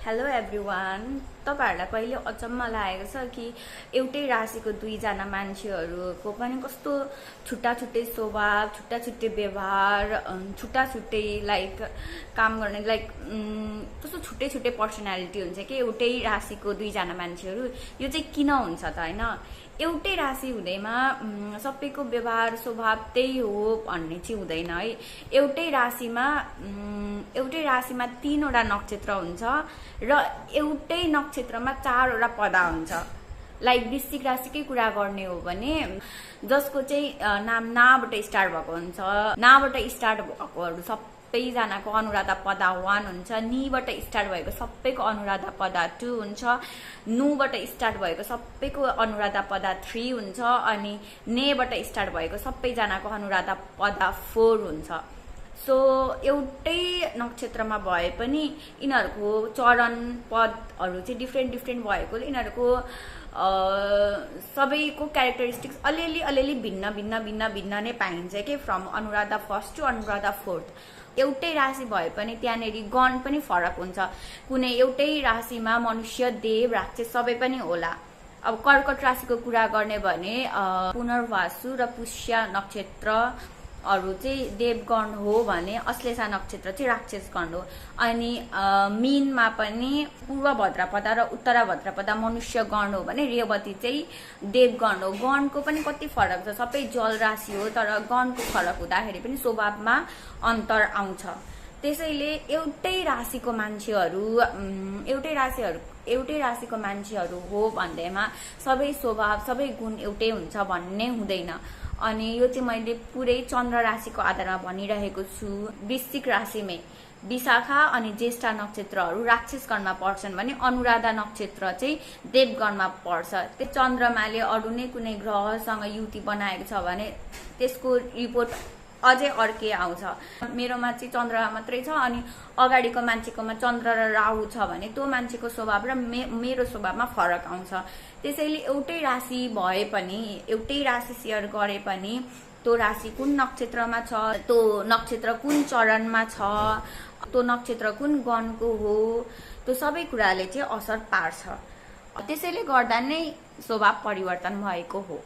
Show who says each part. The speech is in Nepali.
Speaker 1: Hello everyone. तपाईहरुलाई कहिले अचम्म लागेको छ कि एउटै राशिको दुईजना मान्छेहरुको पनि कस्तो छुट्टा छुट्टै स्वभाव, छुट्टा छुट्टै व्यवहार, छुट्टा छुट्टै लाइक काम गर्ने कस्तो छुट्टै छुट्टै पर्सनालिटी हुन्छ कि एउटै राशिको दुईजना मान्छेहरु। यो चाहिँ किन हुन्छ त हैन? एउटै राशि हुँदैमा सबैको व्यवहार स्वभाव त्यही हो भन्ने चाहिँ हुँदैन है। एउटै राशिमा 3 वटा नक्षत्र हुन्छ र एउटै नक्षत्रमा 4 वटा पदा हुन्छ। लाइक वृश्चिक राशिकै कुरा गर्ने हो भने जसको चाहिँ नाम नाबाट स्टार्ट भएको हुन्छ, नाबाट स्टार्ट भएकोहरु सबैजनाको अनुराधा पदा 1 हुन्छ, नीबाट स्टार्ट भएको सबैको अनुराधा पदा 2 हुन्छ, नुबाट स्टार्ट भएको सबैको अनुराधा पदा 3 हुन्छ, अनि नेबाट स्टार्ट भएको सबैजनाको अनुराधा पदा 4 हुन्छ। सो एउटै नक्षत्रमा भए पनि यिनीहरुको चरण पदहरु चाहिँ डिफ्रेन्ट भएकोले यिनीहरुको सबैको क्यारेक्टरिस्टिक्स अलिअलि भिन्न नै पाइन्छ के from Anuradha first to Anuradha fourth. एउटै राशि भए पनि त्यहाँनेरि गण पनि फरक हुन्छ। कुनै एउटै राशिमा मनुष्य, देव, राक्षस सबै पनि होला। अब कर्कट राशिको कुरा गर्ने भने पुनर्वासु र पुष्य नक्षत्रहरु चाहिँ देवगण हो भने अश्लेषा नक्षत्र चाहिँ राक्षस गण हो। अनि मीनमा पनि पूर्व भद्रपदा र उत्तर भद्रपदा मनुष्य गण हो भने रेवती चाहिँ देवगण हो। गणको पनि कति फरक छ, सबै जल राशि हो तर गणको फरक हुँदाखेरि पनि स्वभावमा अन्तर आउँछ। त्यसैले एउटै राशिको मान्छेहरु हो भन्दैमा सबै स्वभाव सबै गुण एउटै हुन्छ भन्ने हुँदैन। अनि यो चाहिँ मैले पुरै चन्द्र राशिको आधारमा भनिरहेको छु। वृश्चिक राशिमै विशाखा अनि ज्येष्ठा नक्षत्रहरु राक्षस गणमा पर्छन् भने अनुराधा नक्षत्र चाहिँ देवगणमा पर्छ। त्यो चन्द्रमाले अरु नै कुनै ग्रहसँग युति बनाएको छ भने त्यसको रिपोर्ट अझै अर्कै आउँछ। मेरोमा चाहिँ चन्द्रमा मात्रै छ अनि अगाडिको मान्छेकोमा चन्द्र र राहु छ भने त्यो मान्छेको स्वभाव र मेरो स्वभावमा फरक आउँछ। त्यसैले एउटै राशि भए पनि, एउटै राशि शेयर गरे पनि त्यो राशि कुन नक्षत्रमा छ, त्यो नक्षत्र कुन चरणमा छ, त्यो नक्षत्र कुन गणको हो, त्यो सबै कुराले चाहिँ असर पार्छ। त्यसैले गर्दा नै स्वभाव परिवर्तन भएको हो।